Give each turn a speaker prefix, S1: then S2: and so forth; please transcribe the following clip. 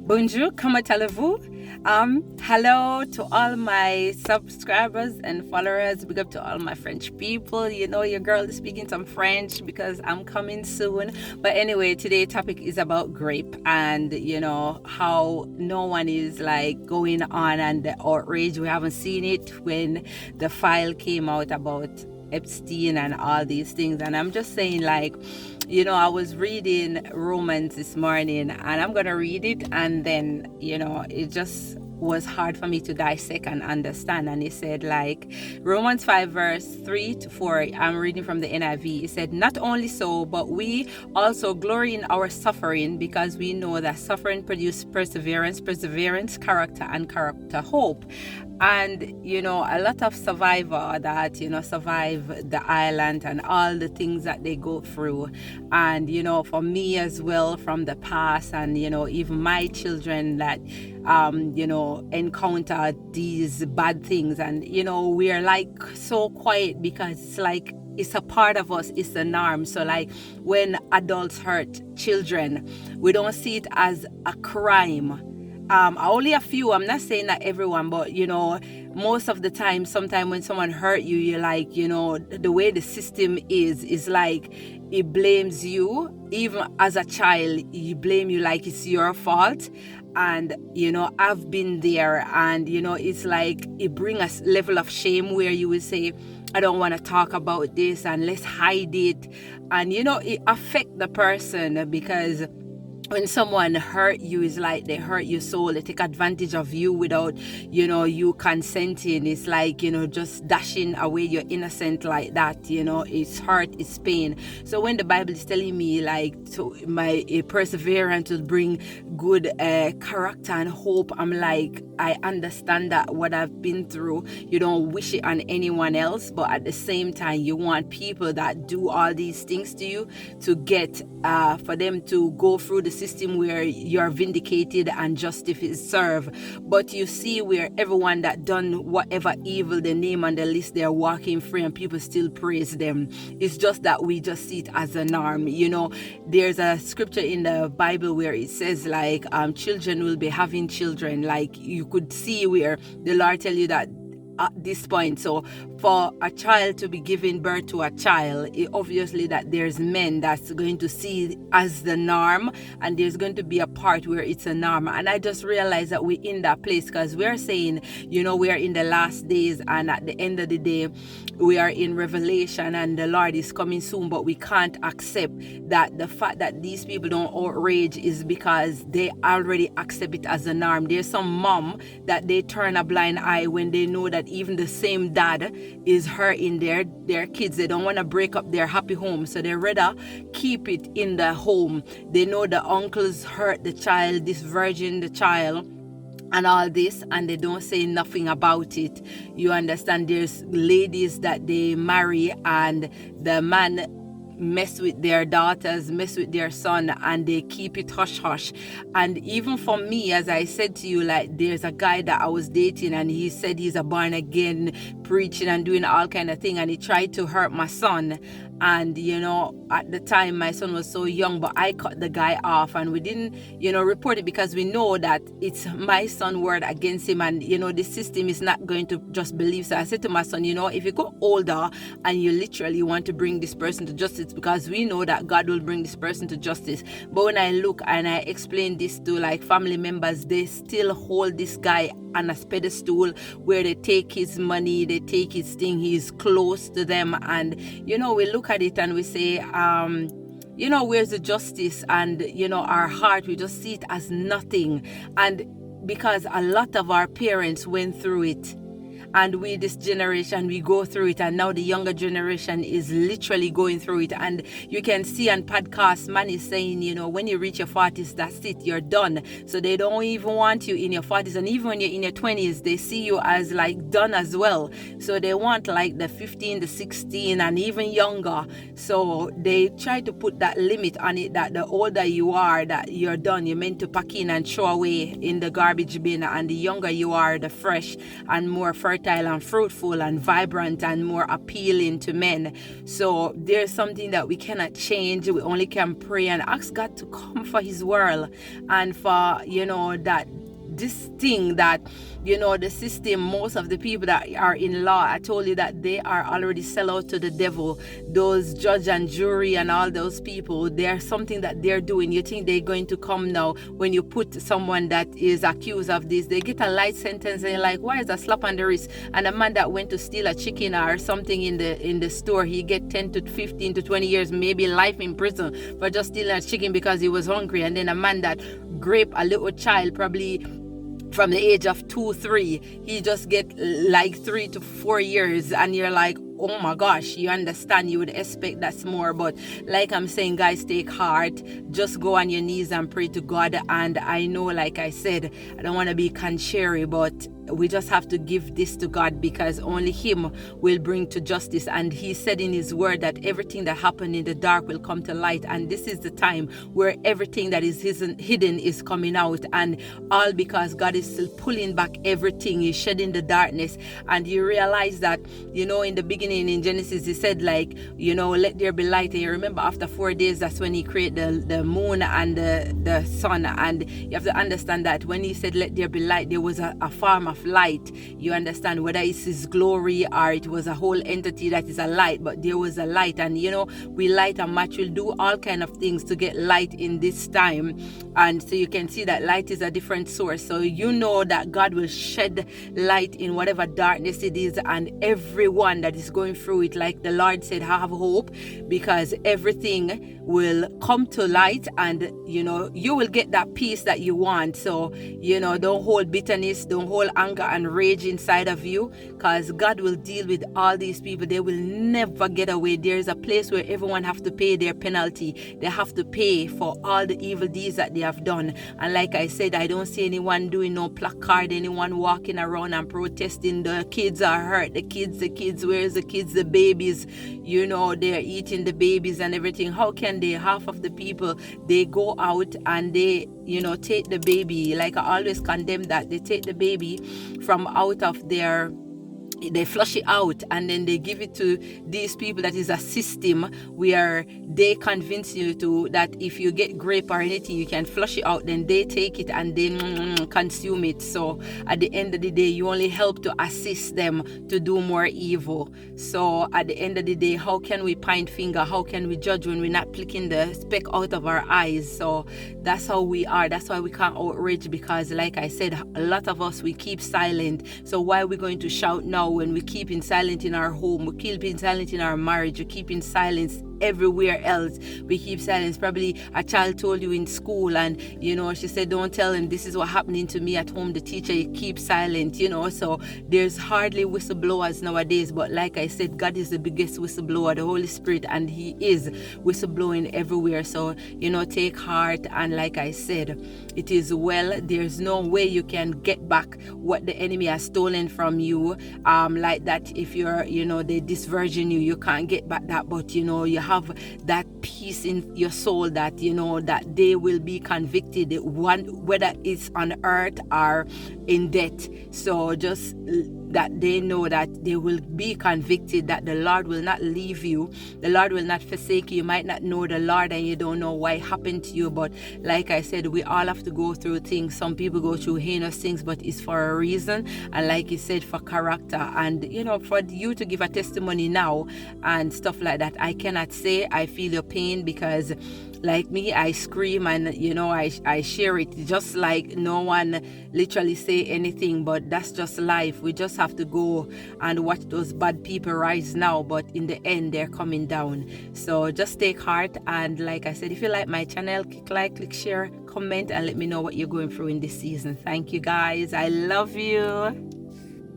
S1: Bonjour, comment allez-vous? Hello to all my subscribers and followers. Big up to all my French people. You know, your girl is speaking some French because I'm coming soon. But anyway, today's topic is about grape and, you know, how no one is like going on and the outrage. We haven't seen it when the file came out about Epstein and all these things. And I'm just saying, like, you know, I was reading Romans this morning and I'm going to read it, and then, you know, it just was hard for me to dissect and understand. And he said, like, Romans 5 verse 3 to 4, I'm reading from the NIV. He said, not only so, but we also glory in our suffering, because we know that suffering produces perseverance, character, and character hope. And, you know, a lot of survivor that, you know, survive the island and all the things that they go through. And, you know, for me as well, from the past, and, you know, even my children that, you know, encounter these bad things. And, you know, we're like so quiet because it's like, it's a part of us, it's the norm. So like when adults hurt children, we don't see it as a crime. Only a few, I'm not saying that everyone, but, you know, most of the time, sometimes when someone hurt you, you're like, you know, the way the system is like, it blames you. Even as a child, you blame you like it's your fault. And, you know, I've been there, and, you know, it's like, it brings a level of shame where you would say, I don't want to talk about this and let's hide it. And, you know, it affects the person, because when someone hurt you, it's like they hurt your soul. They take advantage of you without, you know, you consenting. It's like, you know, just dashing away your innocent like that. You know, it's hurt, it's pain. So when the Bible is telling me like my perseverance will bring good character and hope, I'm like, I understand that what I've been through, you don't wish it on anyone else, but at the same time, you want people that do all these things to you to get, for them to go through the system where you're vindicated and justice is served. But you see where everyone that done whatever evil they name on the list, they're walking free and people still praise them. It's just that we just see it as a norm. You know, there's a scripture in the Bible where it says like, children will be having children. Like, you could see where the Lord tell you that at this point. So for a child to be giving birth to a child, it obviously that there's men that's going to see as the norm, and there's going to be a part where it's a norm. And I just realized that we're in that place because we're saying, you know, we are in the last days, and at the end of the day, we are in Revelation and the Lord is coming soon. But we can't accept that the fact that these people don't outrage is because they already accept it as a norm. There's some mom that they turn a blind eye when they know that even the same dad is hurting their kids. They don't want to break up their happy home, so they rather keep it in the home. They know the uncles hurt the child, this virgin the child, and all this, and they don't say nothing about it. You understand? There's ladies that they marry and the man mess with their daughters, mess with their son, and they keep it hush hush. And even for me, as I said to you, like, there's a guy that I was dating and he said he's a born again, preaching and doing all kind of thing, and he tried to hurt my son. And, you know, at the time my son was so young, but I cut the guy off and we didn't, you know, report it because we know that it's my son word against him, and, you know, the system is not going to just believe. So I said to my son, you know, if you go older and you literally want to bring this person to justice, because we know that God will bring this person to justice. But when I look and I explain this to like family members, they still hold this guy on a pedestal where they take his money, they take his thing, he's close to them. And, you know, we look at it and we say, you know, where's the justice? And, you know, our heart, we just see it as nothing. And because a lot of our parents went through it, and we, this generation, we go through it, and now the younger generation is literally going through it. And you can see on podcasts, man is saying, you know, when you reach your 40s, that's it, you're done. So they don't even want you in your 40s, and even when you're in your 20s, they see you as like done as well. So they want like the 15, the 16, and even younger. So they try to put that limit on it, that the older you are, that you're done, you're meant to pack in and throw away in the garbage bin, and the younger you are, the fresh and more fertile fertile and fruitful and vibrant and more appealing to men. So there's something that we cannot change. We only can pray and ask God to come for his world and for, that this thing that, the system, most of the people that are in law, I told you that they are already sell out to the devil. Those judge and jury and all those people, there's something that they're doing. You think they're going to come now when you put someone that is accused of this, they get a light sentence and you're like, why is a slap on the wrist? And a man that went to steal a chicken or something in the store, he get 10 to 15 to 20 years, maybe life in prison for just stealing a chicken because he was hungry. And then a man that raped a little child, probably from the age of 2-3, he just get like 3 to 4 years, and you're like, oh my gosh, you understand, you would expect that's more. But like I'm saying, guys, take heart, just go on your knees and pray to God. And I know, like I said, I don't want to be contrary, but we just have to give this to God, because only him will bring to justice. And he said in his word that everything that happened in the dark will come to light, and this is the time where everything that is hidden is coming out, and all because God is still pulling back everything. He's shedding the darkness. And you realize that, in the beginning in Genesis, he said, like, let there be light. And you remember after 4 days, that's when he created the moon and the sun. And you have to understand that when he said let there be light, there was a form of light. You understand, whether it's his glory or it was a whole entity that is a light, but there was a light. And we light a match, we'll do all kind of things to get light in this time. And so you can see that light is a different source. So that God will shed light in whatever darkness it is, and everyone that is going through it, like the Lord said, have hope, because everything will come to light, and you will get that peace that you want. So don't hold bitterness, don't hold anger and rage inside of you, because God will deal with all these people. They will never get away. There's a place where everyone have to pay their penalty. They have to pay for all the evil deeds that they have done. And like I said, I don't see anyone doing no placard, anyone walking around and protesting. The kids are hurt, the kids, where's the kids, the babies, they're eating the babies and everything. How can they? Half of the people, they go out and they take the baby, like I always condemn that, they take the baby from out of they flush it out, and then they give it to these people that is a system where they convince you that if you get grape or anything, you can flush it out. Then they take it and they consume it. So at the end of the day, you only help to assist them to do more evil. So at the end of the day, how can we point finger? How can we judge when we're not picking the speck out of our eyes? So that's how we are. That's why we can't outrage, because like I said, a lot of us, we keep silent. So why are we going to shout now when we keep in silent in our home? We keep in silent in our marriage. We keep in silence everywhere else. We keep silence. Probably a child told you in school, and she said, don't tell him this is what happening to me at home. The teacher, you keep silent. So there's hardly whistleblowers nowadays. But like I said, God is the biggest whistleblower, the Holy Spirit, and he is whistleblowing everywhere. So take heart. And like I said, it is well. There's no way you can get back what the enemy has stolen from you, like that. If you're they disvirgin you can't get back that. But you have that peace in your soul that that they will be convicted, whether it's on earth or in death. So just that they know that they will be convicted, that the Lord will not leave you, the Lord will not forsake you. You might not know the Lord and you don't know why it happened to you, but like I said, we all have to go through things. Some people go through heinous things, but it's for a reason, and like you said, for character. And for you to give a testimony now and stuff like that, I cannot say I feel your pain, because like me, I scream and I share it, just like no one literally say anything. But that's just life. We just have to go and watch those bad people rise now, but in the end they're coming down. So just take heart. And like I said, if you like my channel, click like, click share, comment, and let me know what you're going through in this season. Thank you guys. I love you.